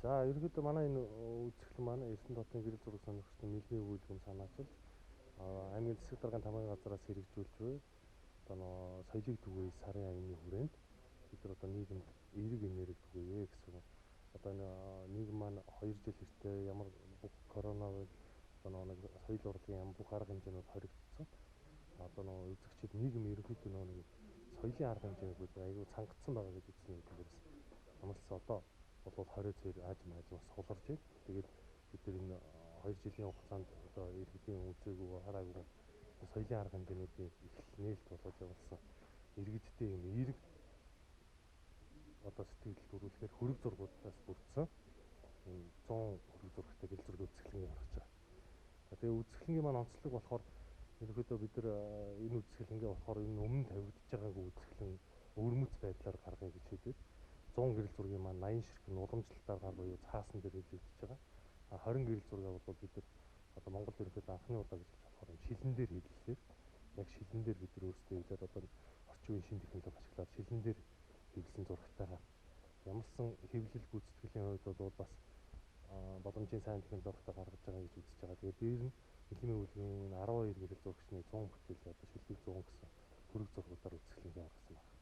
За ерөнхийдөө манай энэ үзэсгэлэн манай Эрдэнэ хотын гэрэл зураг сонирхчдын мэлмийн өгүүлбэр санаачилж аймгийн засаг даргын тамгын газраас хэрэгжүүлж буй одоо соёлыг түгээе сарын аяны хүрээнд бид нар одоо нийгэмд эерэг энерги түгээе гэсэн одоо энэ нийгэм маань 2 жил эртээ ямар бүх коронавиг одоо нэг соёл урлагийн ямар бүх арга хэмжээнүүд хоригдсон. Одоо үзэгчид нийгэм ерөнхийдөө нэг соёлын арга хэмжээнүүд гэдэг аюул цангацсан байгаа гэж үзсэн юм дээрээс ямар ч одоо болоод 20 цээр аажим аажмаар суларж байна. Тэгээд бид нар энэ 2 жилийн хугацаанд одоо иргэдийн үзээгүй хараагүй соёлын арга хэмжээнүүдийн их нээлт болоод явуулсан иргэдтэй юм эерэг одоо сэтгэл төрүүлэхээр хөрөг зургуудаас бүрдсэн юм 100 хөрөг зурагтай гэрэл зургийн үзэсгэлэн гаргаж байгаа. Тэгээ үзэсгэлэнгийн маань онцлог болохоор ерөнхийдөө бид нар энэ үзэсгэлэнгээ болохоор энэ өмнө тавигдж байгаагүй үзэсгэлэн өвөрмөц байдлаар гаргая гэж шийдээд 100 гэрэл зургийн маань 80 ширхэг уламжлалтаар гаргая юу цаасан дээр хэлэгдэж байгаа. 20 гэрэл зургаа бол бид нар одоо Монгол ерөнхийдөө анхны удаа гэж болохоор шилэн дээр хэллээ. Яг шилэн дээр бид нар өөрсдөө хэлээд одоо орчин үеийн шин технологи ашиглаад шилэн дээр хэвлсэн зурагтайгаар ямарсан хэвлэл гүйцэтгэлийн хувьд бол бас боломжийн сайн технологитой гаргаж байгаа гэж үзэж байгаа. Тэгээд дээр нь Мэлмийн өвлгийн 12 гэрэл зурагчны 100 бүтээл одоо шилдэг 100 гэсэн хөрөг зургуудаар үзэсгэлэнгээ гаргасан байна.